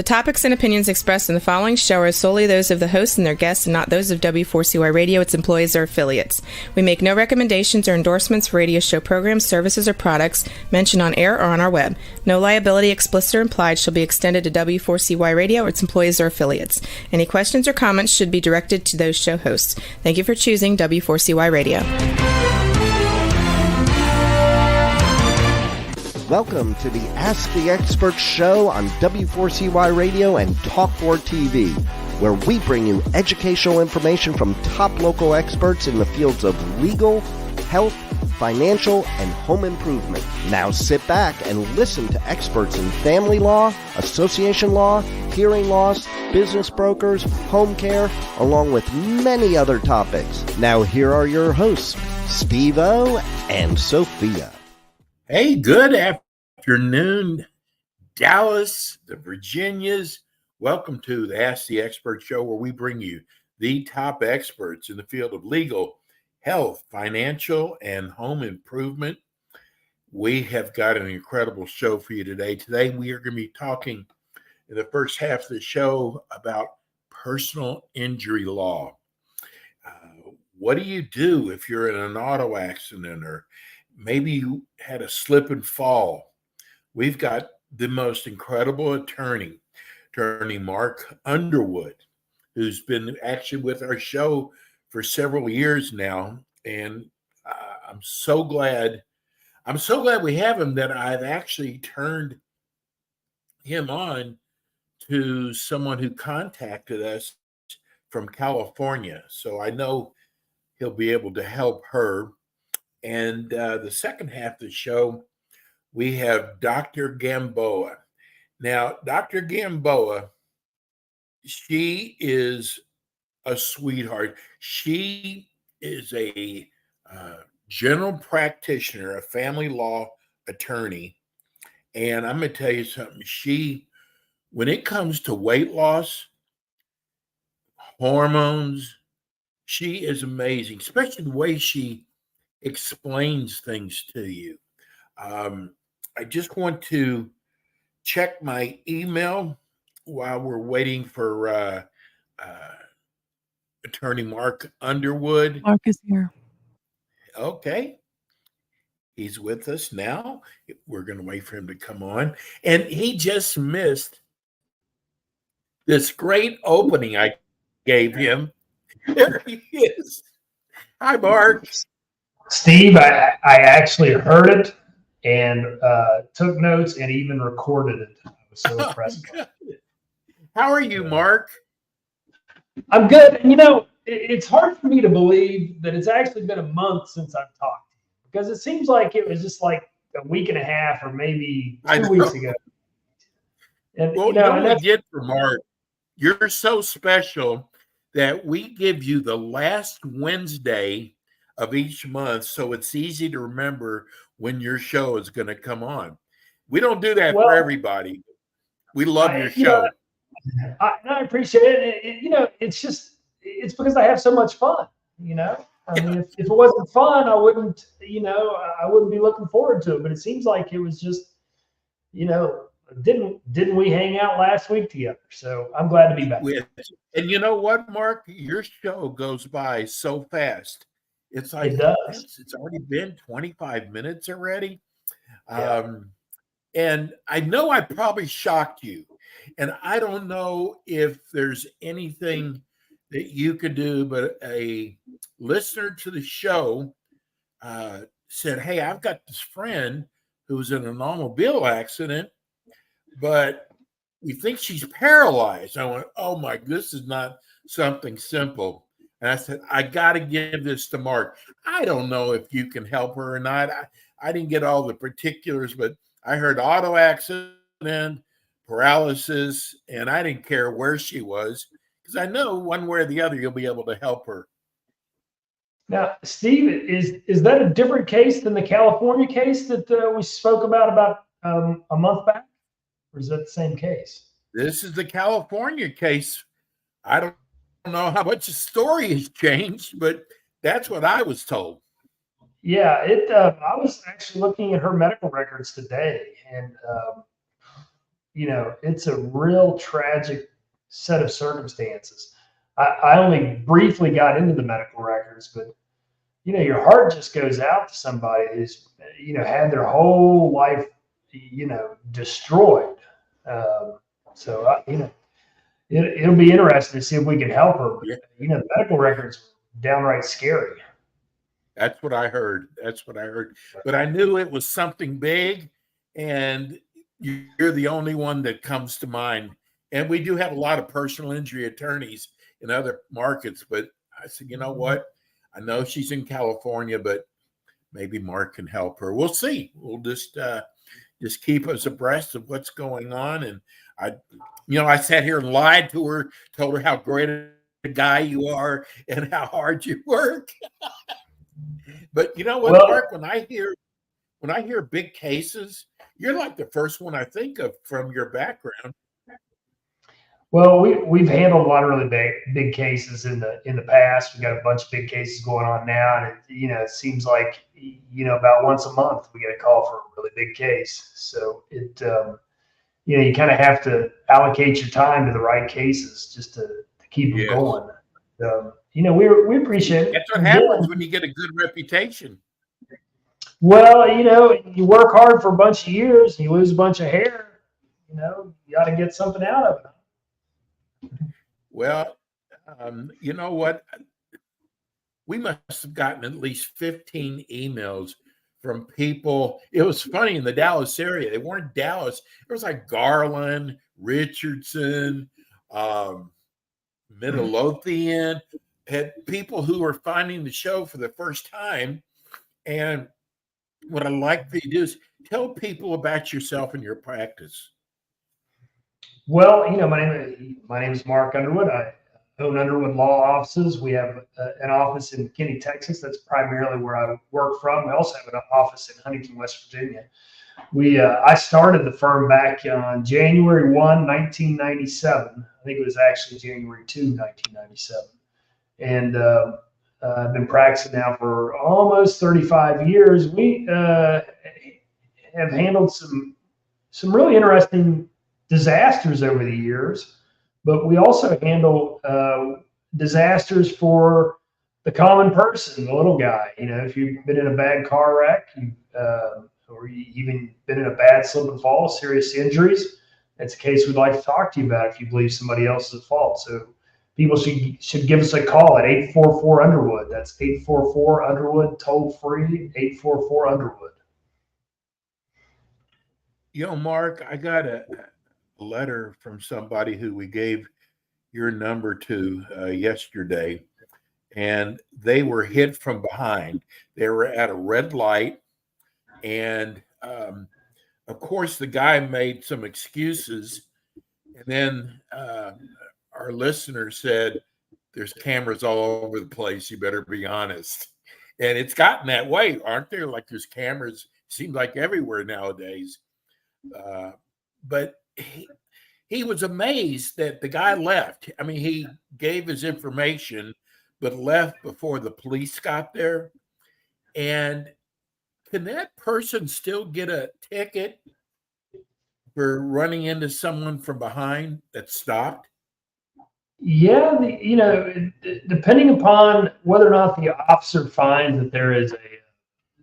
topics and opinions expressed in the following show are solely those of the hosts and their guests and not those of W4CY Radio, its employees, or affiliates. We make no recommendations or endorsements for radio show programs, services, or products mentioned on air or on our web. No liability, explicit or implied, shall be extended to W4CY Radio or its employees or affiliates. Any questions or comments should be directed to those show hosts. Thank you for choosing W4CY Radio. Welcome to the Ask the Expert show on W4CY Radio and Talk4 TV, where we bring you educational information from top local experts in the fields of legal, health, financial, and home improvement. Now sit back and listen to experts in family law, association law, hearing loss, business brokers, home care, along with many other topics. Now here are your hosts, Steve-O and Sophia. Hey, good afternoon, Dallas, the Virginias. Welcome to the Ask the Expert show, where we bring you the top experts in the field of legal, health, financial, and home improvement. We have got an incredible show for you today. Today, we are going to be talking in the first half of the show about personal injury law. What do you do if you're in an auto accident, or maybe you had a slip and fall? We've got the most incredible attorney Mark Underwood, who's been actually with our show for several years now. And I'm so glad we have him that I've actually turned him on to someone who contacted us from California. So I know he'll be able to help her. And the second half of the show, we have Dr. Gamboa. Now, Dr. Gamboa, she is a sweetheart. She is a general practitioner, a family law attorney. And I'm going to tell you something. When it comes to weight loss, hormones, she is amazing, especially the way she explains things to you. I just want to check my email while we're waiting for attorney Mark Underwood. Mark is here. Okay. He's with us now. We're going to wait for him to come on. And he just missed this great opening I gave him. There he is. Hi, Mark. Steve, I actually heard it and took notes and even recorded it. I was so impressed. How are you, Mark? I'm good. And it's hard for me to believe that it's actually been a month since I've talked to you, because it seems like it was just like a week and a half or maybe 2 weeks ago. And, well, you know what we did for Mark? You're so special that we give you the last Wednesday of each month, so it's easy to remember when your show is going to come on. We don't do that for everybody. We love your show. I appreciate it. It's because I have so much fun. I mean, if it wasn't fun, I wouldn't be looking forward to it. But it seems like it was just, didn't we hang out last week together? So I'm glad to be back. And you know what, Mark? Your show goes by so fast. It's like it does. It's already been 25 minutes already. Yeah. And I know I probably shocked you. And I don't know if there's anything that you could do, but a listener to the show said, hey, I've got this friend who was in an automobile accident, but we think she's paralyzed. I went, oh my, this is not something simple. And I said, I got to give this to Mark. I don't know if you can help her or not. I didn't get all the particulars, but I heard auto accident, paralysis, and I didn't care where she was, because I know one way or the other you'll be able to help her. Now, Steve, is that a different case than the California case that we spoke about a month back? Or is that the same case? This is the California case. I don't know how much the story has changed, but that's what I was told. Yeah, I was actually looking at her medical records today, and it's a real tragic set of circumstances. I only briefly got into the medical records, but your heart just goes out to somebody who's had their whole life destroyed. It'll be interesting to see if we can help her. But, the medical records are downright scary. That's what I heard. But I knew it was something big, and you're the only one that comes to mind. And we do have a lot of personal injury attorneys in other markets, but I said, you know what? I know she's in California, but maybe Mark can help her. We'll see. We'll just keep us abreast of what's going on. And I sat here and lied to her, told her how great a guy you are and how hard you work. But you know what, Mark, when I hear big cases, you're like the first one I think of from your background. Well, we've handled a lot of really big cases in the past. We've got a bunch of big cases going on now, and it seems like about once a month we get a call for a really big case. So it you kind of have to allocate your time to the right cases just to keep them going. We appreciate it. That's what happens when you get a good reputation. Well, you work hard for a bunch of years and you lose a bunch of hair. You got to get something out of it. Well, you know what? We must have gotten at least 15 emails from people. It was funny in the Dallas area. They weren't Dallas. It was like Garland, Richardson, Midlothian, had people who were finding the show for the first time. And what I'd like for you to do is tell people about yourself and your practice. Well, my name is Mark Underwood. I own Underwood Law Offices. We have an office in McKinney, Texas. That's primarily where I work from. We also have an office in Huntington, West Virginia. I started the firm back on January 1, 1997. I think it was actually January 2, 1997. And I've been practicing now for almost 35 years. We have handled some really interesting disasters over the years, but we also handle disasters for the common person, the little guy. If you've been in a bad car wreck, or you've even been in a bad slip and fall, serious injuries, that's a case we'd like to talk to you about if you believe somebody else is at fault. So people should give us a call at 844-UNDERWOOD. That's 844-UNDERWOOD, toll free, 844-UNDERWOOD. Mark, I got a letter from somebody who we gave your number to yesterday, and they were hit from behind. They were at a red light, and of course the guy made some excuses, and then our listener said, there's cameras all over the place, you better be honest. And it's gotten that way, aren't there? Like there's cameras, seems like everywhere nowadays. But he was amazed that the guy left. I mean, he gave his information, but left before the police got there. And can that person still get a ticket for running into someone from behind that stopped? Yeah, depending upon whether or not the officer finds that there is a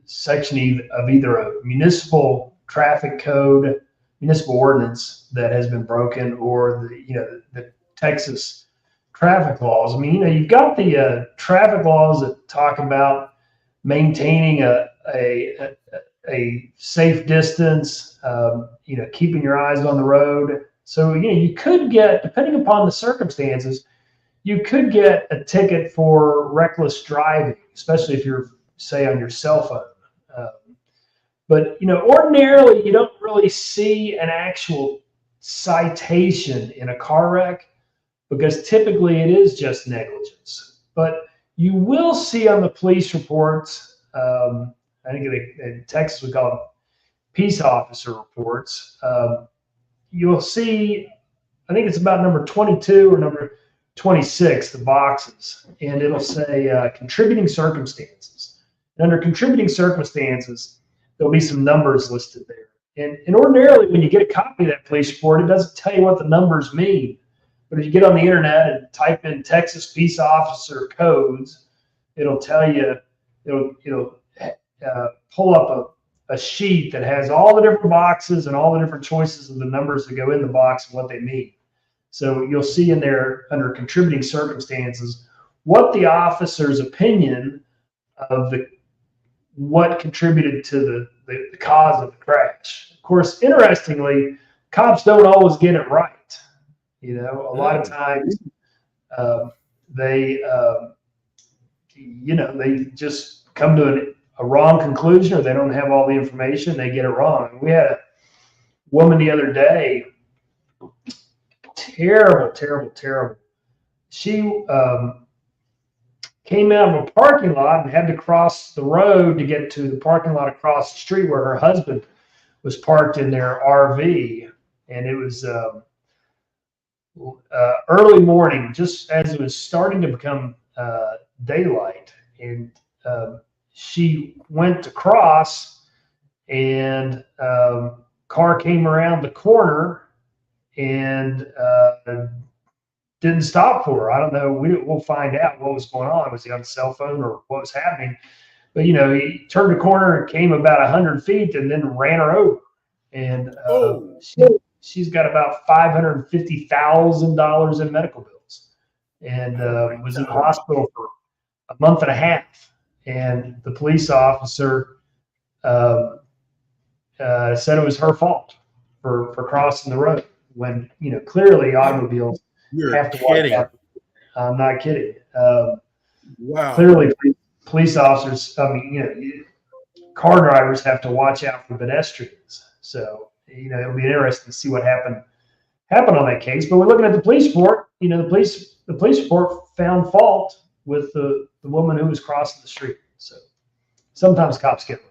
section of either a municipal traffic code, municipal ordinance that has been broken, or the Texas traffic laws. I mean, you've got the traffic laws that talk about maintaining a safe distance, keeping your eyes on the road. So, you could get, depending upon the circumstances, you could get a ticket for reckless driving, especially if you're, say, on your cell phone. But, ordinarily, you don't really see an actual citation in a car wreck because typically it is just negligence. But you will see on the police reports, I think in Texas we call them peace officer reports, you'll see, I think it's about number 22 or number 26, the boxes, and it'll say contributing circumstances. And under contributing circumstances, there'll be some numbers listed there. And ordinarily, when you get a copy of that police report, it doesn't tell you what the numbers mean. But if you get on the internet and type in Texas Peace Officer codes, it'll tell you, it'll pull up a sheet that has all the different boxes and all the different choices of the numbers that go in the box and what they mean. So you'll see in there, under contributing circumstances, what the officer's opinion of what contributed to the cause of the crash. Of course, interestingly, cops don't always get it right. You know, a lot of times they just come to a wrong conclusion, or they don't have all the information. They get it wrong. We had a woman the other day, terrible. She came out of a parking lot and had to cross the road to get to the parking lot across the street where her husband was parked in their RV. And it was early morning, just as it was starting to become daylight. And she went to cross, and car came around the corner and didn't stop for her. I don't know. We'll find out what was going on. Was he on a cell phone or what was happening? But, you know, he turned the corner and came about 100 feet and then ran her over. And she's got about $550,000 in medical bills, and was in the hospital for a month and a half. And the police officer said it was her fault for crossing the road, when, you know, clearly automobiles have to watch out. I'm not kidding. Wow. Clearly, police officers, car drivers have to watch out for pedestrians. So, you know, it'll be interesting to see what happened on that case. But we're looking at the police report. You know, the police report found fault with the woman who was crossing the street. So sometimes cops get wrong.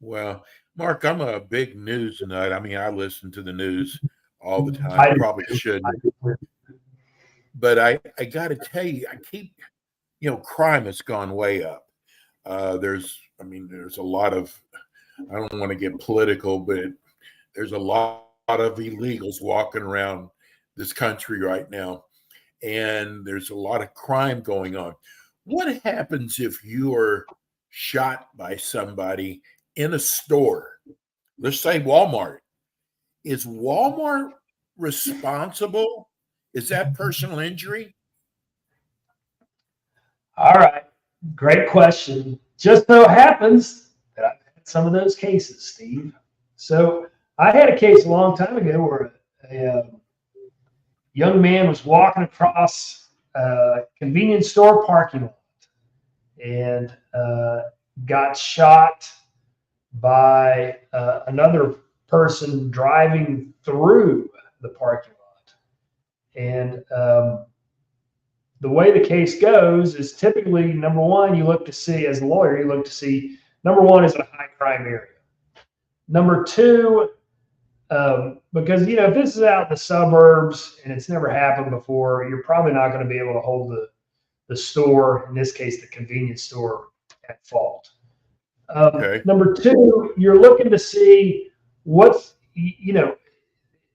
Well, Mark, I'm a big news nut. I mean, I listen to the news all the time. I probably shouldn't. But I got to tell you, crime has gone way up. There's a lot of, I don't want to get political, but there's a lot of illegals walking around this country right now. And there's a lot of crime going on. What happens if you are shot by somebody in a store? Let's say Walmart. Is Walmart responsible? Is that personal injury? All right. Great question. Just so happens that I've had some of those cases, Steve. So I had a case a long time ago where a young man was walking across a convenience store parking lot and got shot by another person driving through the parking lot. And the way the case goes is typically, number one, you look to see, as a lawyer, number one, is it a high crime area? Number two, because, you know, if this is out in the suburbs and it's never happened before, you're probably not going to be able to hold the store, in this case, the convenience store, at fault. Okay. Number two, you're looking to see what's, you know,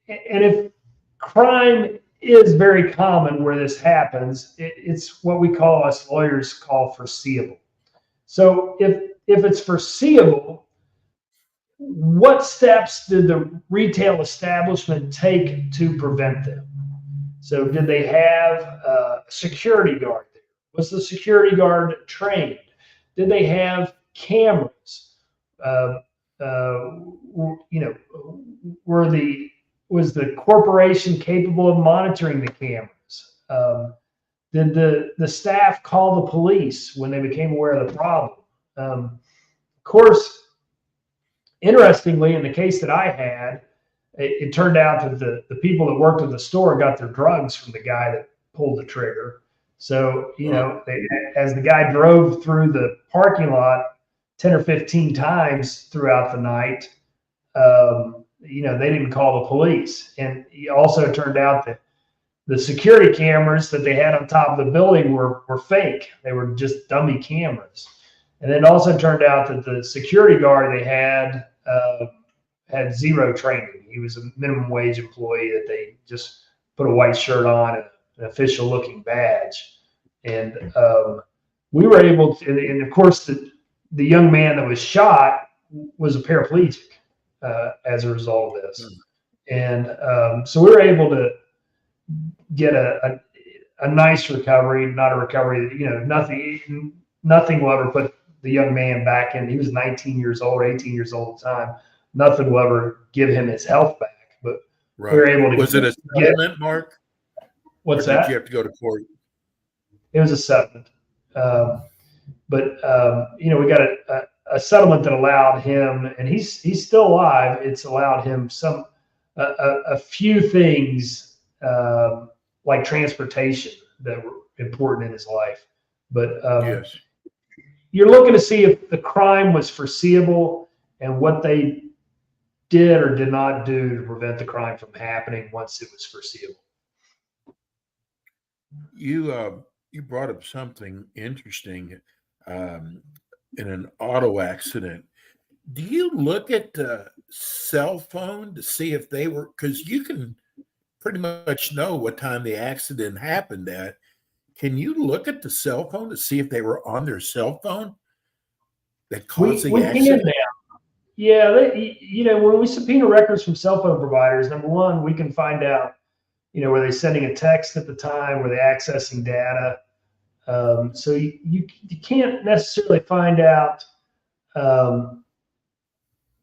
and if crime is very common where this happens, it's what we call, us lawyers call, foreseeable. So if it's foreseeable, what steps did the retail establishment take to prevent them? So did they have a security guard there? Was the security guard trained? Did they have cameras? Was the corporation capable of monitoring the cameras? Did the staff call the police when they became aware of the problem? Of course, interestingly, in the case that I had, it turned out that the people that worked at the store got their drugs from the guy that pulled the trigger. So, you know, as the guy drove through the parking lot 10 or 15 times throughout the night, they didn't call the police. And it also turned out that the security cameras that they had on top of the building were fake. They were just dummy cameras. And it also turned out that the security guard they had had zero training. He was a minimum wage employee that they just put a white shirt on and an official looking badge. And we were able to, and of course the young man that was shot was a paraplegic as a result of this. And so we were able to get a nice recovery, not a recovery, nothing will ever put the young man back in. He was 19 years old, 18 years old at the time. Nothing will ever give him his health back, but we were able to. Was it a settlement, Mark? What's or that? Did you have to go to court? It was a settlement. We got a settlement that allowed him, and he's still alive. It's allowed him a few things like transportation that were important in his life. But Yes. You're looking to see if the crime was foreseeable and what they did or did not do to prevent the crime from happening once it was foreseeable. You brought up something interesting in an auto accident. Do you look at the cell phone to see if they were, because you can pretty much know what time the accident happened at. Can you look at the cell phone to see if they were on their cell phone that caused the accident? Yeah, when we subpoena records from cell phone providers, number one, we can find out, were they sending a text at the time? Were they accessing data? So you can't necessarily find out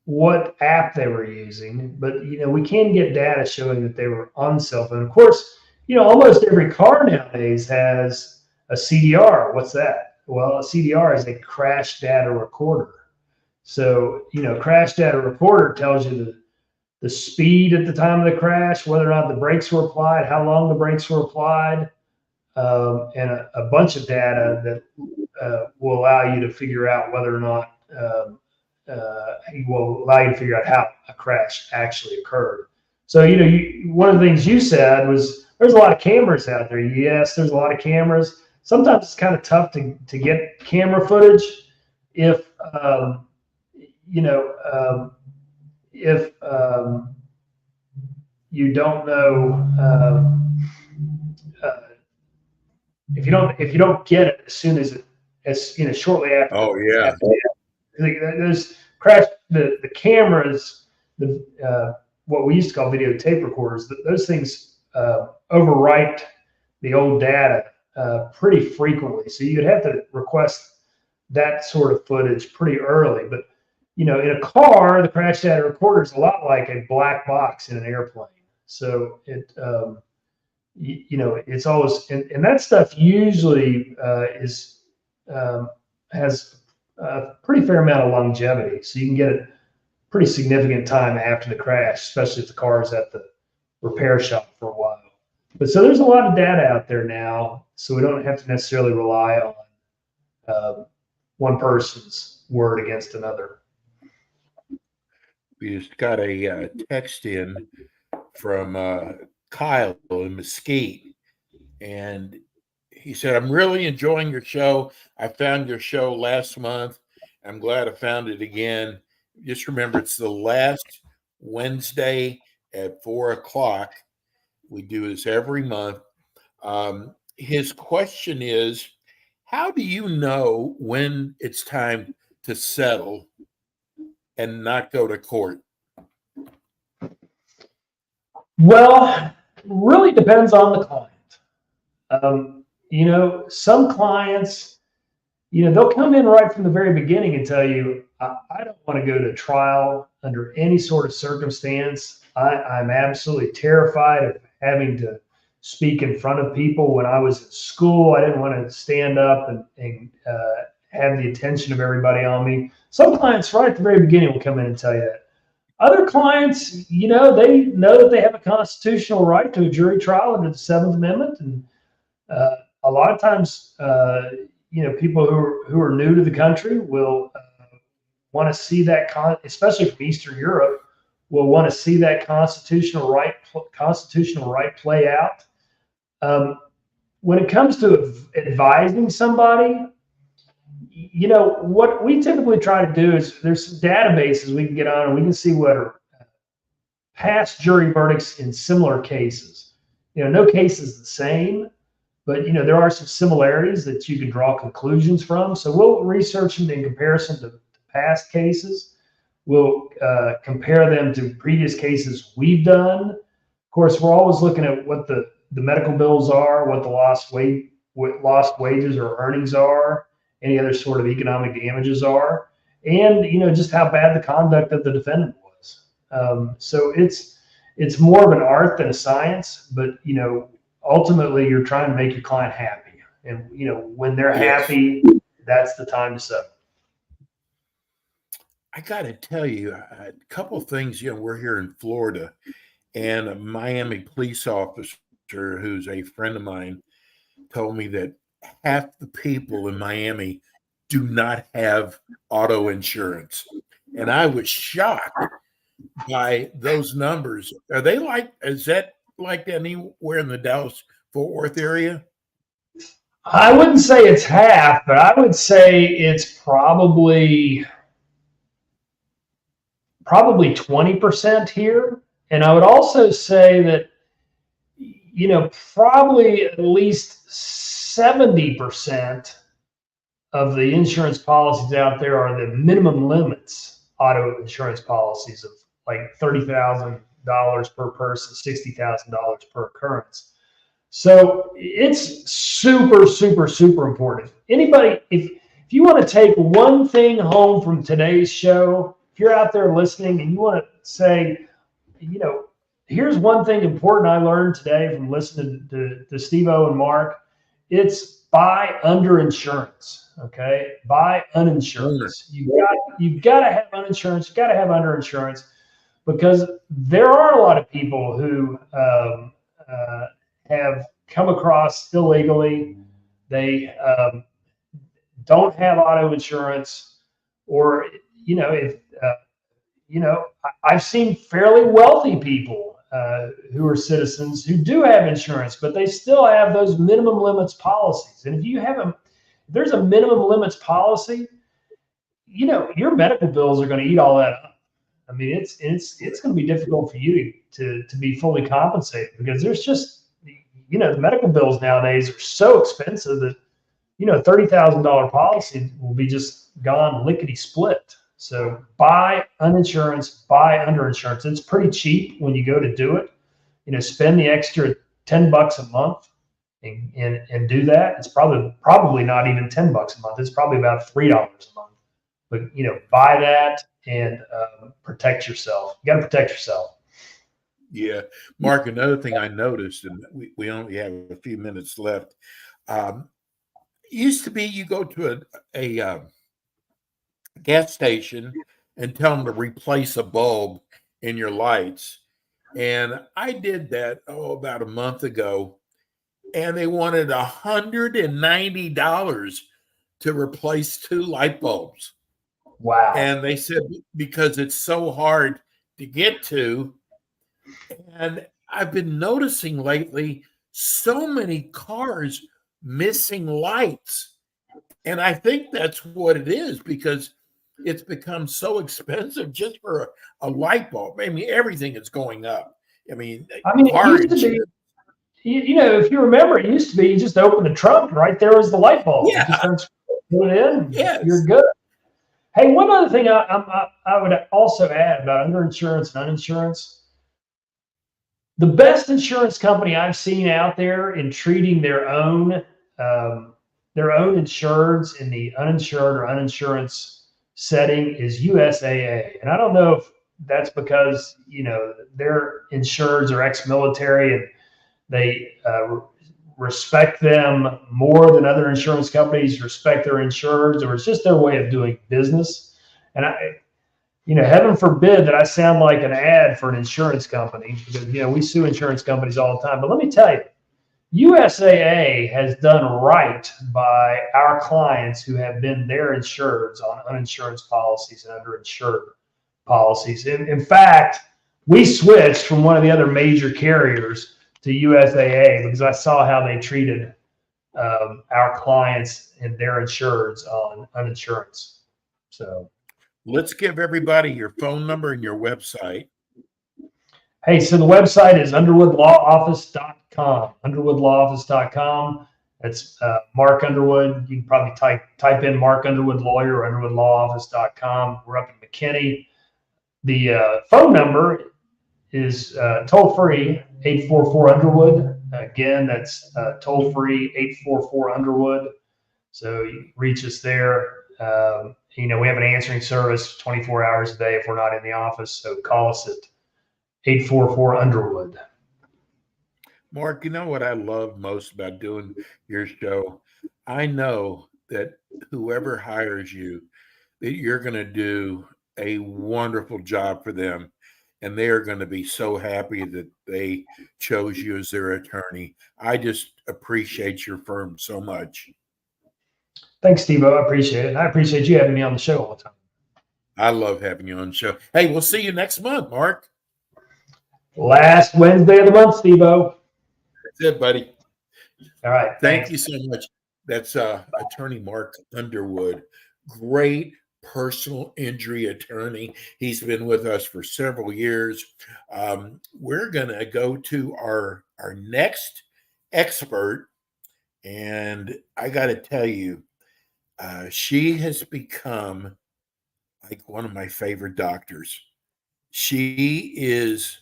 what app they were using, but we can get data showing that they were on cell phone. Of course, almost every car nowadays has a CDR. What's that? Well, a CDR is a crash data recorder. So, crash data recorder tells you the speed at the time of the crash, whether or not the brakes were applied, how long the brakes were applied, and a bunch of data that will allow you to figure out whether or not will allow you to figure out how a crash actually occurred. So, one of the things you said was there's a lot of cameras out there. Yes, there's a lot of cameras. Sometimes it's kind of tough to get camera footage if you don't know if you don't get it as soon as shortly after. Oh yeah. There's crash the cameras, what we used to call videotape recorders. Those things overwrite the old data pretty frequently. So you'd have to request that sort of footage pretty early. But in a car, the crash data recorder is a lot like a black box in an airplane. So it it's always and that stuff usually has a pretty fair amount of longevity. So you can get it pretty significant time after the crash, especially if the car is at the repair shop for a while. But so there's a lot of data out there now, so we don't have to necessarily rely on one person's word against another. We just got a text in from Kyle in Mesquite, and he said, "I'm really enjoying your show. I found your show last month. I'm glad I found it again. Just remember, it's the last Wednesday at 4:00. We do this every month." His question is, how do you know when it's time to settle and not go to court? Well, really depends on the client. Some clients, they'll come in right from the very beginning and tell you, I don't want to go to trial under any sort of circumstance. I'm absolutely terrified of having to speak in front of people. When I was at school, I didn't want to stand up and have the attention of everybody on me. Some clients right at the very beginning will come in and tell you that. Other clients, they know that they have a constitutional right to a jury trial under the 7th Amendment. And a lot of times, people who are new to the country will want to see that, especially from Eastern Europe, will want to see that constitutional right play out. When it comes to advising somebody, what we typically try to do is there's some databases we can get on and we can see what are past jury verdicts in similar cases. No case is the same, but there are some similarities that you can draw conclusions from. So we'll research them in comparison to past cases. We'll compare them to previous cases we've done. Of course, we're always looking at what the medical bills are, what the lost wages or earnings are, any other sort of economic damages are, and just how bad the conduct of the defendant was. So it's more of an art than a science, but ultimately you're trying to make your client happy, and when they're happy, that's the time to settle. I got to tell you a couple of things. We're here in Florida, and a Miami police officer who's a friend of mine told me that half the people in Miami do not have auto insurance. And I was shocked by those numbers. Is that like anywhere in the Dallas-Fort Worth area? I wouldn't say it's half, but I would say it's probably 20% here. And I would also say that, probably at least 70% of the insurance policies out there are the minimum limits auto insurance policies of like $30,000 per person, $60,000 per occurrence. So it's super, super, super important. Anybody, if you want to take one thing home from today's show, if you're out there listening and you want to say, here's one thing important I learned today from listening to Steve-O and Mark, it's buy underinsurance. Okay, buy uninsurance. You've got to have uninsurance. You've got to have underinsurance, because there are a lot of people who have come across illegally. They don't have auto insurance, or I've seen fairly wealthy people who are citizens who do have insurance, but they still have those minimum limits policies. And if you have there's a minimum limits policy, your medical bills are going to eat all that up. I mean, it's going to be difficult for you to be fully compensated, because there's just, the medical bills nowadays are so expensive that, $30,000 policy will be just gone lickety split. So buy uninsurance, buy underinsurance. It's pretty cheap when you go to do it. Spend the extra $10 a month and do that. It's probably not even $10 a month. It's probably about $3 a month. But buy that and protect yourself. You got to protect yourself. Yeah, Mark. Another thing I noticed, and we only have a few minutes left. Used to be you go to a gas station and tell them to replace a bulb in your lights, and I did that about a month ago, and they wanted $190 to replace 2 light bulbs. Wow. And they said because it's so hard to get to. And I've been noticing lately so many cars missing lights. And I think that's what it is, because it's become so expensive just for a light bulb. I mean, everything is going up. I mean, it used to be, if you remember, it used to be you just open the trunk, right there was the light bulb. Yeah. You just put it in, yes. You're good. Hey, one other thing I would also add about underinsurance and uninsurance. The best insurance company I've seen out there in treating their own insureds in the uninsured or uninsurance setting is USAA. And I don't know if that's because, their insureds are ex-military and they respect them more than other insurance companies respect their insureds, or it's just their way of doing business. And heaven forbid that I sound like an ad for an insurance company, because, we sue insurance companies all the time. But let me tell you, USAA has done right by our clients who have been their insureds on uninsurance policies and underinsured policies. In fact, we switched from one of the other major carriers to USAA because I saw how they treated our clients and their insureds on uninsurance. So let's give everybody your phone number and your website. Hey, so the website is underwoodlawoffice.com. Underwoodlawoffice.com. That's Mark Underwood. You can probably type in Mark Underwood Lawyer or underwoodlawoffice.com. We're up in McKinney. The phone number is toll free 844 Underwood. Again, that's toll free 844 Underwood. So you reach us there. We have an answering service 24 hours a day if we're not in the office. So call us at 844 Underwood. Mark, you know what I love most about doing your show? I know that whoever hires you, that you're going to do a wonderful job for them. And they are going to be so happy that they chose you as their attorney. I just appreciate your firm so much. Thanks, Steve-O. I appreciate it. And I appreciate you having me on the show all the time. I love having you on the show. Hey, we'll see you next month, Mark. Last Wednesday of the month, Steve-O. That's it, buddy. All right. Thank you so much. That's attorney Mark Underwood. Great personal injury attorney. He's been with us for several years. We're going to go to our next expert. And I got to tell you, she has become like one of my favorite doctors. She's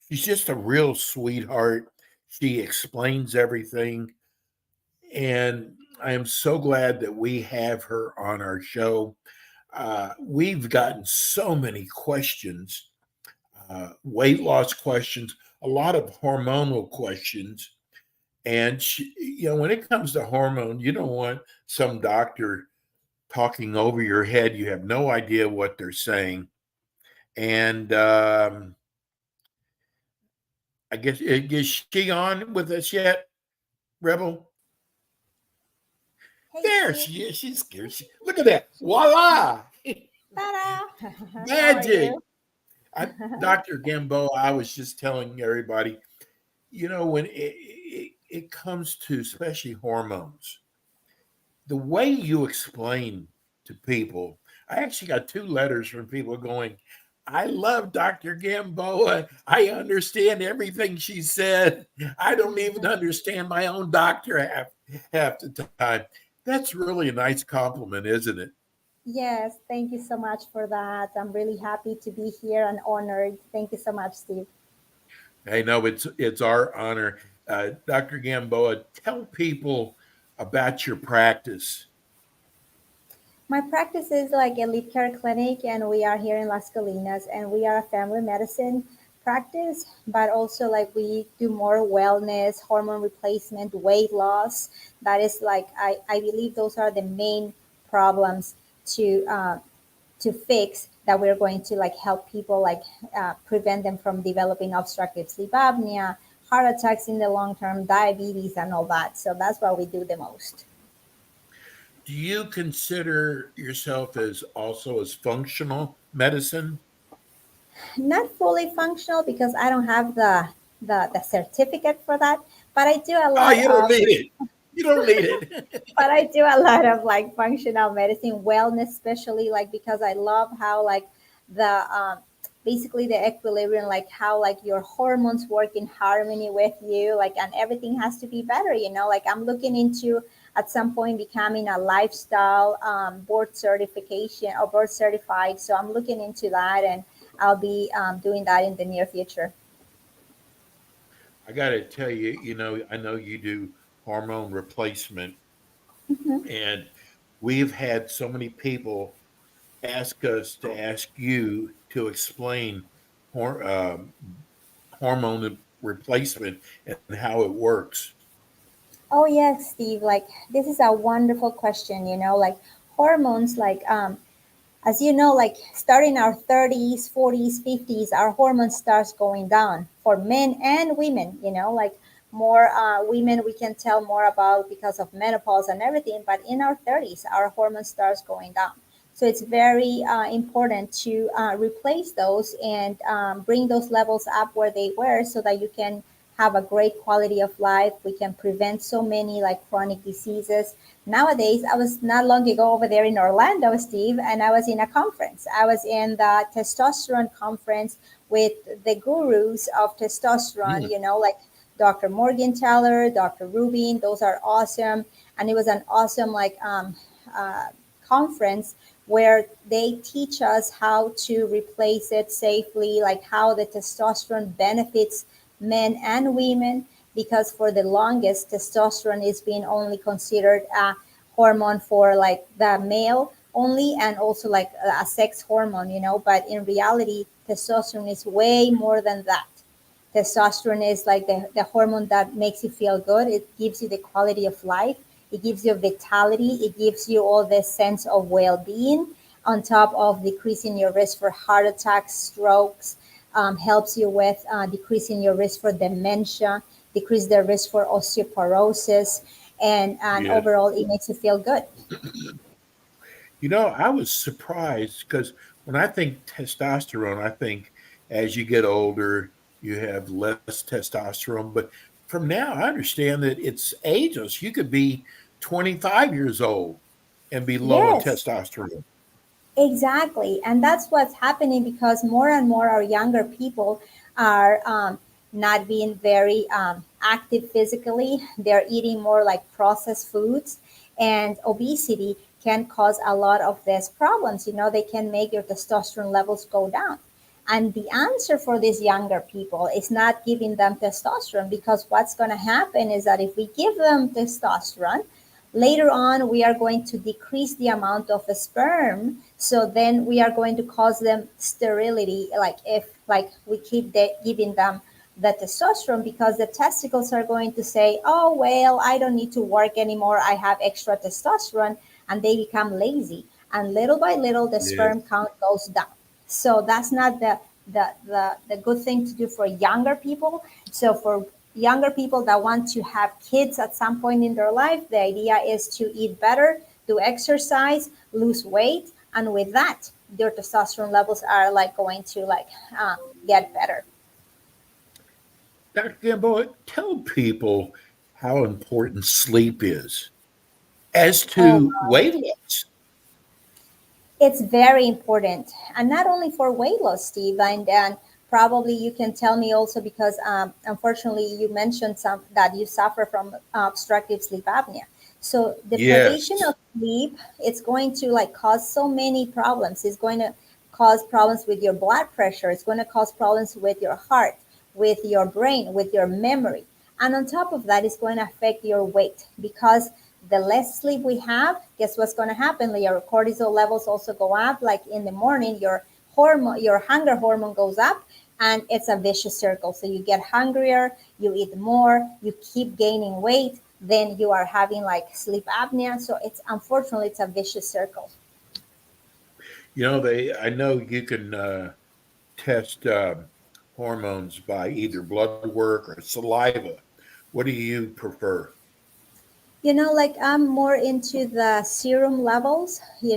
just a real sweetheart. She explains everything. And I am so glad that we have her on our show. We've gotten so many questions, weight loss questions, a lot of hormonal questions. And when it comes to hormone, you don't want some doctor talking over your head. You have no idea what they're saying. And I guess, is she on with us yet, Rebel? Hey, There Steve. she is. She's scared. Look at that. Voila. Ta-da! Magic. Dr. Gamboa, I was just telling everybody, when it comes to especially hormones, the way you explain to people, I actually got 2 letters from people going, I love Dr. Gamboa. I understand everything she said. I don't even understand my own doctor half the time. That's really a nice compliment, isn't it? Yes, thank you so much for that. I'm really happy to be here and honored. Thank you so much, Steve. Hey, no, it's our honor. Dr. Gamboa, tell people about your practice. My practice is like a lead care clinic, and we are here in Las Colinas, and we are a family medicine practice, but also like we do more wellness, hormone replacement, weight loss. That is like I believe those are the main problems to fix that we're going to like help people like prevent them from developing obstructive sleep apnea, heart attacks in the long term, diabetes, and all that. So that's what we do the most. Do you consider yourself as functional medicine? Not fully functional because I don't have the certificate for that, but I do a lot you don't of need it. You don't need it. but I do a lot of like functional medicine, wellness, especially like because I love how like the basically the equilibrium, like how like your hormones work in harmony with you, like and everything has to be better. Like I'm looking into at some point becoming a lifestyle board certification or board certified. So I'm looking into that, and I'll be doing that in the near future. I got to tell you, I know you do hormone replacement, and we've had so many people ask us to ask you to explain hormone replacement and how it works. Oh yes, Steve. Like this is a wonderful question. Like hormones, like as you know, like starting our 30s, 40s, 50s, our hormones starts going down for men and women. Like more women we can tell more about because of menopause and everything. But in our 30s, our hormones starts going down. So it's very important to replace those and bring those levels up where they were, so that you can have a great quality of life. We can prevent so many like chronic diseases. Nowadays, I was not long ago over there in Orlando, Steve, and I was in a conference. I was in the testosterone conference with the gurus of testosterone, like Dr. Morgenthaler, Dr. Rubin. Those are awesome. And it was an awesome conference where they teach us how to replace it safely, like how the testosterone benefits men and women, because for the longest, testosterone is being only considered a hormone for like the male only, and also like a sex hormone, but in reality, testosterone is way more than that. Testosterone is like the hormone that makes you feel good. It gives you the quality of life. It gives you vitality. It gives you all this sense of well-being, on top of decreasing your risk for heart attacks, strokes, helps you with decreasing your risk for dementia, decrease the risk for osteoporosis, and Yeah. overall, it makes you feel good. I was surprised because when I think testosterone, I think as you get older, you have less testosterone. But from now, I understand that it's ageless. You could be 25 years old and be low in Yes. testosterone. Exactly. And that's what's happening because more and more our younger people are not being very active physically. They're eating more like processed foods, and obesity can cause a lot of these problems. They can make your testosterone levels go down. And the answer for these younger people is not giving them testosterone, because what's going to happen is that if we give them testosterone, later on we are going to decrease the amount of sperm, so then we are going to cause them sterility, like if we keep giving them the testosterone, because the testicles are going to say, oh well, I don't need to work anymore, I have extra testosterone, and they become lazy, and little by little the Yes. sperm count goes down. So that's not the good thing to do for younger people. So for younger people that want to have kids at some point in their life, the idea is to eat better, do exercise, lose weight, and with that, their testosterone levels are like going to get better. Dr. Gamboa, tell people how important sleep is as Oh, to weight loss. it's very important, and not only for weight loss, Steve, and probably you can tell me also because unfortunately you mentioned some that you suffer from obstructive sleep apnea. So deprivation Yes. of sleep, it's going to like cause so many problems. It's going to cause problems with your blood pressure. It's going to cause problems with your heart, with your brain, with your memory, and on top of that, it's going to affect your weight, because the less sleep we have, guess what's going to happen? Your cortisol levels also go up. Like in the morning, your hunger hormone goes up, and it's a vicious circle. So you get hungrier, you eat more, you keep gaining weight, then you are having like sleep apnea. So it's a vicious circle. I know you can test hormones by either blood work or saliva. What do you prefer? Like I'm more into the serum levels, we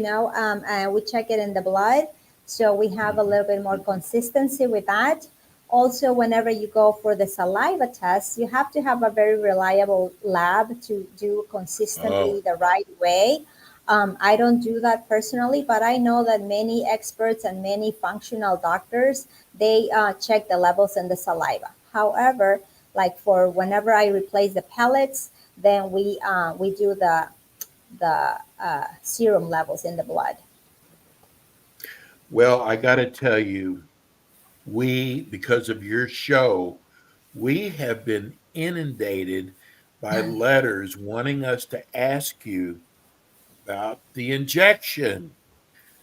check it in the blood. So we have a Mhm. little bit more consistency with that. Also, whenever you go for the saliva test, you have to have a very reliable lab to do consistently Oh, the right way. I don't do that personally, but I know that many experts and many functional doctors, they check the levels in the saliva. However, like for whenever I replace the pellets, then we do the serum levels in the blood. well, I got to tell you, because of your show, we have been inundated by letters wanting us to ask you about the injection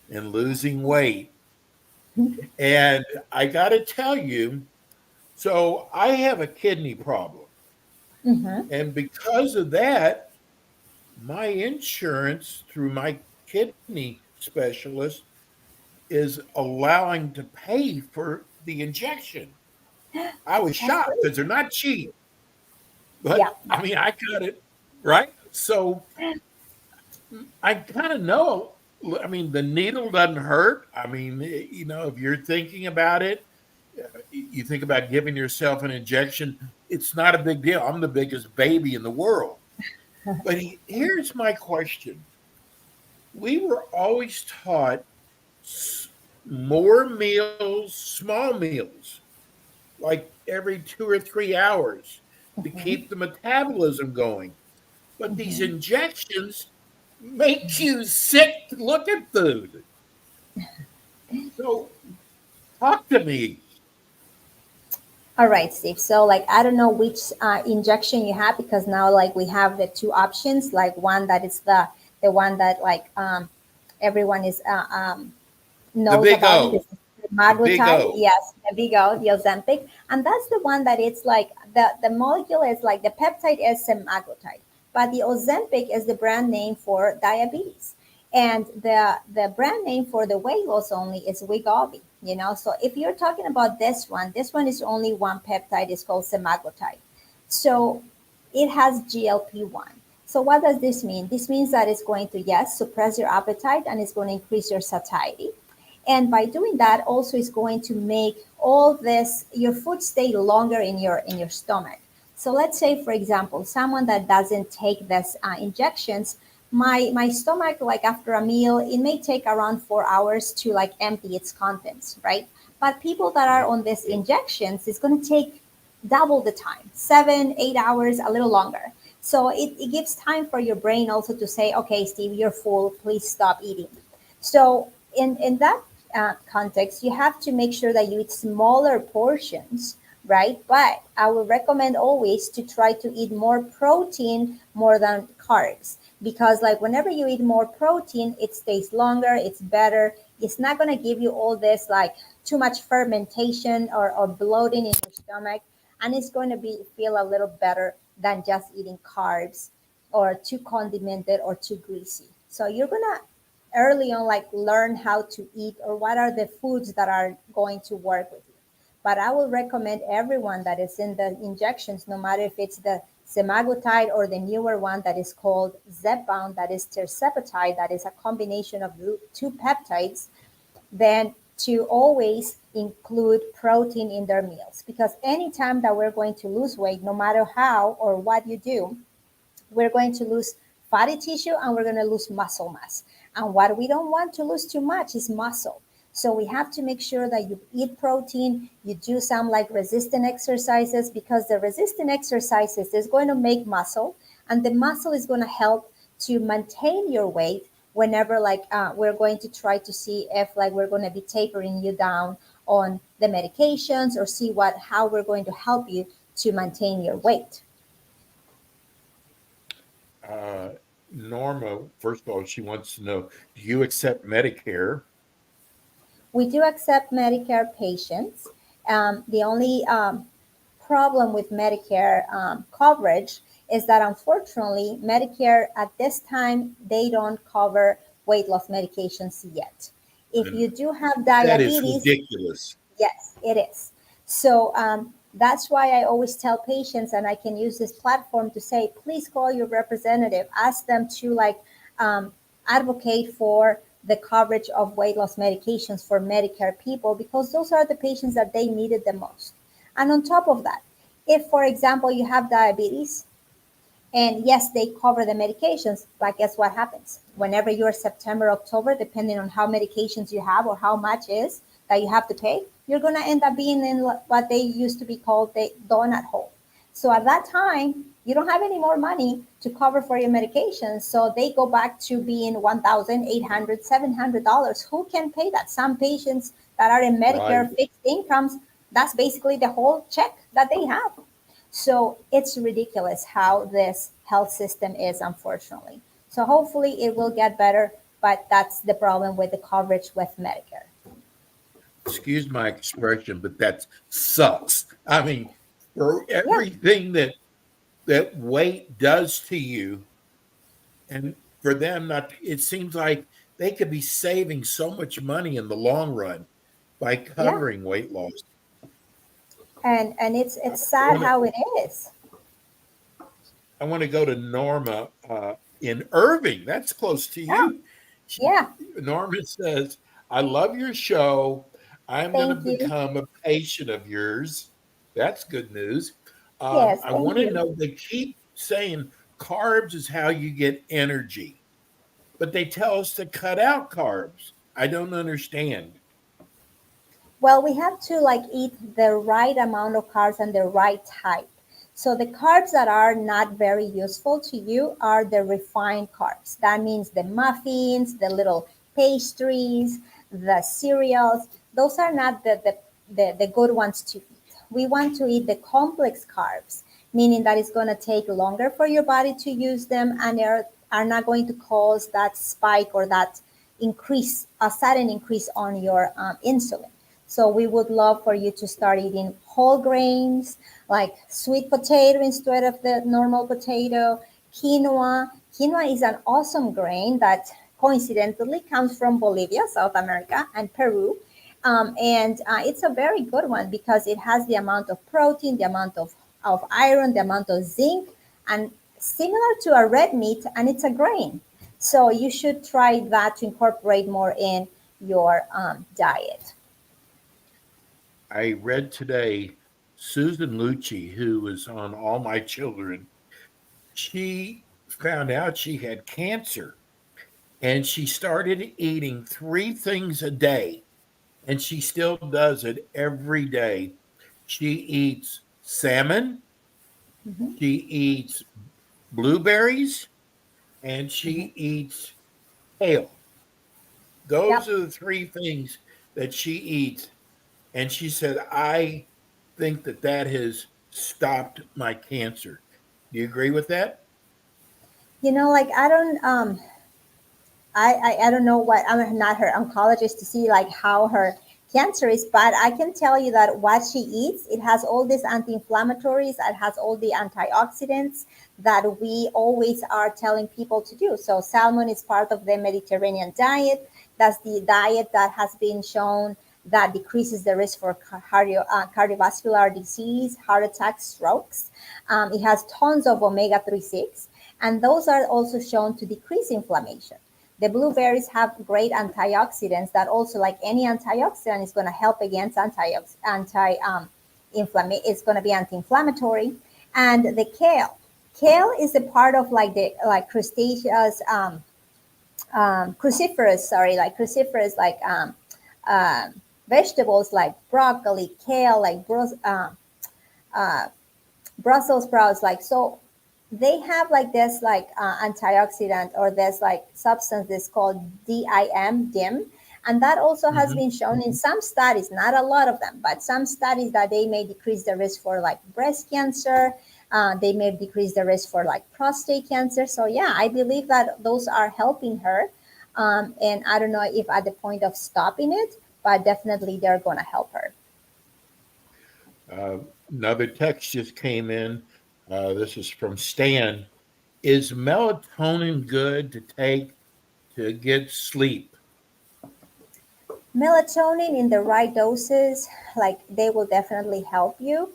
and losing weight. And I got to tell you, so I have a kidney problem. Hmm. And because of that, my insurance through my kidney specialist is allowing to pay for the injection. I was That's shocked because great. they're not cheap, Yeah. but I mean, I got it right. So I kind of know. I mean, the needle doesn't hurt. I mean, if you're thinking about it, you think about giving yourself an injection. it's not a big deal. I'm the biggest baby in the world. But here's my question. We were always taught more meals, small meals, like every 2 or 3 hours to keep the metabolism going. But these injections make you sick to look at food. So talk to me. All right, Steve. So like I don't know which injection you have because now like we have the two options. Like one that is the one that like everyone is The knows big about. O. This is the The big semaglutide. O. Yes, the big O, the Ozempic, and that's the one that it's like the molecule is like the peptide is semaglutide, but the Ozempic is the brand name for diabetes, and the brand name for the weight loss only is Wegovy. You know, so if you're talking about this one is only one peptide. It's called semaglutide. So it has GLP-1. So what does this mean? This means that it's going to, yes, suppress your appetite and it's going to increase your satiety. And by doing that, also is going to make all this, your food stay longer in your stomach. So let's say, for example, someone that doesn't take this injections, my stomach, like after a meal, it may take around 4 hours to like empty its contents, right? But people that are on these injections, it's going to take double the time, 7, 8 hours, a little longer. So it gives time for your brain also to say, okay, Steve, you're full, please stop eating. So in that context, you have to make sure that you eat smaller portions, right? But I would recommend always to try to eat more protein more than carbs because like whenever you eat more protein, it stays longer, it's better. It's not going to give you all this like too much fermentation or bloating in your stomach, and it's going to be feel a little better than just eating carbs or too condimented or too greasy. So you're going to early on like learn how to eat or what are the foods that are going to work with you. But I will recommend everyone that is in the injections, no matter if it's the semaglutide or the newer one that is called Zepbound, that is tirzepatide, that is a combination of two peptides, then to always include protein in their meals. Because anytime that we're going to lose weight, no matter how or what you do, we're going to lose fatty tissue and we're going to lose muscle mass. And what we don't want to lose too much is muscle. So we have to make sure that you eat protein, you do some like resistant exercises because the resistant exercises is going to make muscle and the muscle is going to help to maintain your weight whenever like we're going to try to see if like we're going to be tapering you down on the medications or see how we're going to help you to maintain your weight. Norma, first of all, she wants to know, do you accept Medicare? We do accept Medicare patients. The only problem with Medicare coverage is that unfortunately, Medicare at this time, they don't cover weight loss medications yet. If you do have diabetes, that is ridiculous. Yes, it is. So that's why I always tell patients, and I can use this platform to say, please call your representative, ask them to like advocate for the coverage of weight loss medications for Medicare people, because those are the patients that they needed the most. And on top of that, if, for example, you have diabetes, and yes, they cover the medications, but guess what happens? Whenever you're September, October, depending on how medications you have or how much is that you have to pay, you're going to end up being in what they used to be called the donut hole. So at that time, you don't have any more money to cover for your medications. So they go back to being $1,800, $700. Who can pay that? Some patients that are in Medicare Right. fixed incomes, that's basically the whole check that they have. So it's ridiculous how this health system is, unfortunately. So hopefully it will get better, but that's the problem with the coverage with Medicare. Excuse my expression, but that sucks. I mean, for Yeah. everything that weight does to you, and for them not, it seems like they could be saving so much money in the long run by Yeah. covering weight loss. And it's sad how it is. I want to go to Norma in Irving. That's close to Yeah. you. Yeah. Norma says, I love your show. I'm going to Thank you. become a patient of yours. That's good news. Yes, I thank want to you. know, they keep saying carbs is how you get energy, but they tell us to cut out carbs. I don't understand. Well, we have to like eat the right amount of carbs and the right type. So the carbs that are not very useful to you are the refined carbs. That means the muffins, the little pastries, the cereals. Those are not the good ones to eat. We want to eat the complex carbs, meaning that it's going to take longer for your body to use them and are not going to cause that spike or that increase, a sudden increase on your insulin. So we would love for you to start eating whole grains, like sweet potato instead of the normal potato, quinoa. Quinoa is an awesome grain that coincidentally comes from Bolivia, South America, and Peru. And it's a very good one because it has the amount of protein, the amount of iron, the amount of zinc, and similar to a red meat, and it's a grain. So you should try that to incorporate more in your diet. I read today Susan Lucci, who was on All My Children, she found out she had cancer and she started eating 3 things a day, and she still does it every day. She eats salmon, Mhm, she eats blueberries, and mhm. she eats kale. Those Yep. are the 3 things that she eats. And she said, I think that that has stopped my cancer. Do you agree with that? Like I don't I don't know what, I'm not her oncologist to see like how her cancer is, but I can tell you that what she eats, it has all these anti-inflammatories, it has all the antioxidants that we always are telling people to do. So salmon is part of the Mediterranean diet. That's the diet that has been shown that decreases the risk for cardiovascular disease, heart attacks, strokes. It has tons of omega-3 6, and those are also shown to decrease inflammation. The blueberries have great antioxidants that also, like any antioxidant, is going to help against inflammation. It's going to be anti-inflammatory. And the kale is a part of like the like crustaceous cruciferous, sorry, like cruciferous, like uh, vegetables like broccoli, kale, like Brussels sprouts, like so they have like this like antioxidant or this like substance that's called DIM, and that also has Hmm. been shown in some studies, not a lot of them, but some studies that they may decrease the risk for like breast cancer. They may decrease the risk for like prostate cancer. So yeah, I believe that those are helping her. And I don't know if at the point of stopping it, but definitely they're going to help her. Uh, Another text just came in. This is from Stan. Is melatonin good to take to get sleep? Melatonin in the right doses, like they will definitely help you,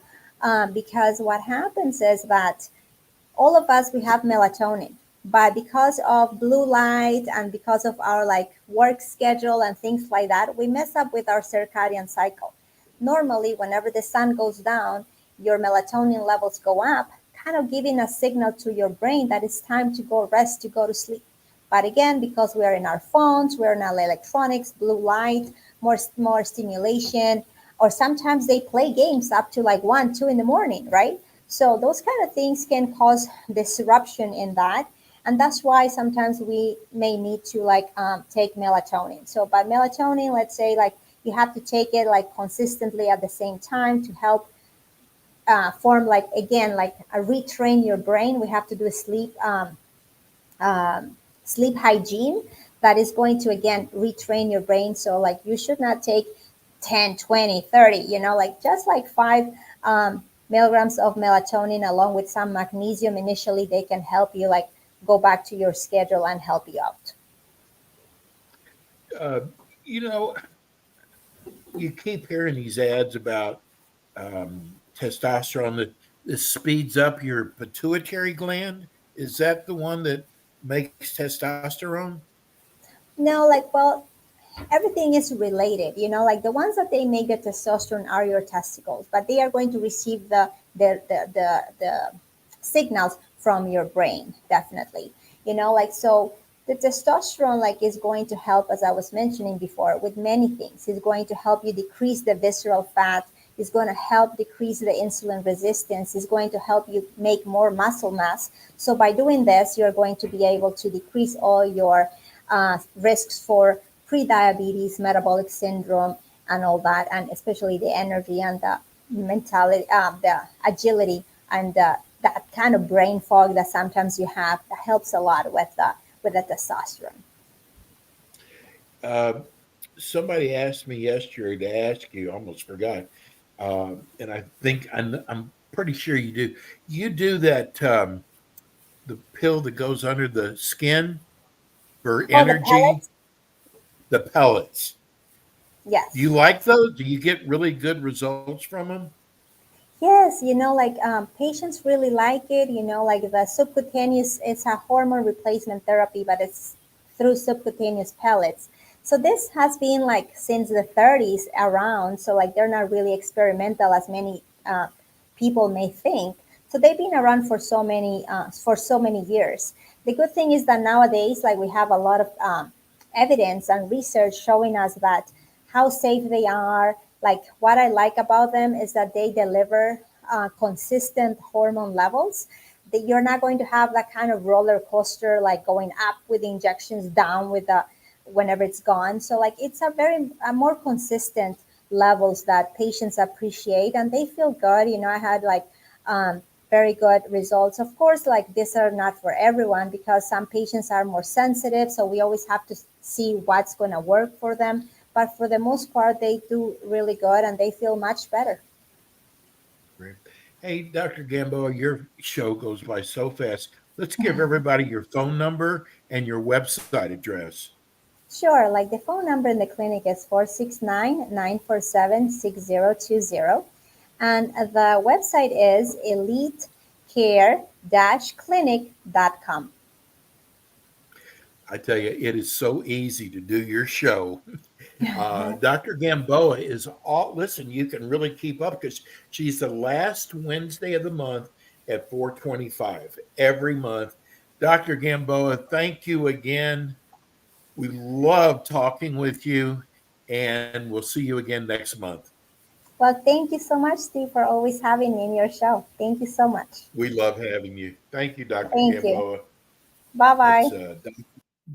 because what happens is that all of us we have melatonin, but because of blue light and because of our like work schedule and things like that, we mess up with our circadian cycle. Normally whenever the sun goes down, your melatonin levels go up, kind of giving a signal to your brain that it's time to go rest, to go to sleep. But again, because we are in our phones, we're in our electronics, blue light, more stimulation, or sometimes they play games up to like 1, 2 in the morning, right? So those kind of things can cause disruption in that, and that's why sometimes we may need to like take melatonin. So, but melatonin, let's say like you have to take it like consistently at the same time to help form like again like a retrain your brain. We have to do a sleep hygiene that is going to again retrain your brain. So like you should not take 10, 20, 30, like just like 5 milligrams of melatonin along with some magnesium initially, they can help you like go back to your schedule and help you out. Uh, you know, you keep hearing these ads about testosterone that this speeds up your pituitary gland. Is that the one that makes testosterone? No, like, well, everything is related, like the ones that they make the testosterone are your testicles, but they are going to receive the signals from your brain, definitely. Like, so the testosterone like is going to help, as I was mentioning before, with many things. It's going to help you decrease the visceral fat. It's going to help decrease the insulin resistance. It's going to help you make more muscle mass. So by doing this, you're going to be able to decrease all your risks for pre-diabetes, metabolic syndrome, and all that, and especially the energy and the mentality, the agility, and that kind of brain fog that sometimes you have. That helps a lot with the testosterone. Somebody asked me yesterday to ask you, almost forgot, and I think I'm pretty sure you do. You do that the pill that goes under the skin for energy. The pellets. Yes. Do you like those? Do you get really good results from them? Yes, patients really like it. Like the subcutaneous, it's a hormone replacement therapy, but it's through subcutaneous pellets. So this has been like since the 30s around. So like they're not really experimental as many people may think. So they've been around for so many years. The good thing is that nowadays, like we have a lot of evidence and research showing us that how safe they are. Like what I like about them is that they deliver consistent hormone levels. That you're not going to have that kind of roller coaster, like going up with the injections, down with the whenever it's gone. So like it's a more consistent levels that patients appreciate and they feel good. I had like very good results. Of course, like these are not for everyone because some patients are more sensitive. So we always have to see what's going to work for them. But for the most part, they do really good and they feel much better. Great. Hey, Dr. Gamboa, your show goes by so fast. Let's give everybody your phone number and your website address. Sure. Like the phone number in the clinic is 469-947-6020. And the website is elitecare-clinic.com. I tell you, it is so easy to do your show. Dr. Gamboa is listen, you can really keep up because she's the last Wednesday of the month at 4:25 every month. Dr. Gamboa, thank you again. We love talking with you, and we'll see you again next month. Well, thank you so much, Steve, for always having me in your show. Thank you so much. We love having you. Thank you, Dr. Thank Gamboa. you. Bye-bye. Dr.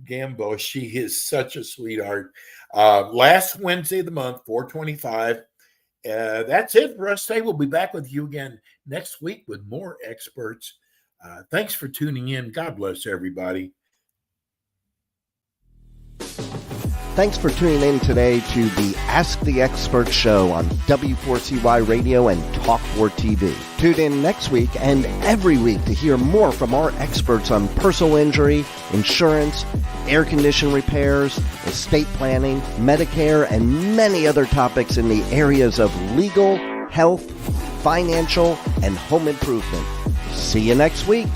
Gamboa, she is such a sweetheart. Last Wednesday of the month, 4:25. That's it for us today. We'll be back with you again next week with more experts. Thanks for tuning in. God bless everybody. Thanks for tuning in today to the Ask the Expert show on W4CY Radio and Talk4 TV. Tune in next week and every week to hear more from our experts on personal injury, insurance, air condition repairs, estate planning, Medicare, and many other topics in the areas of legal, health, financial, and home improvement. See you next week.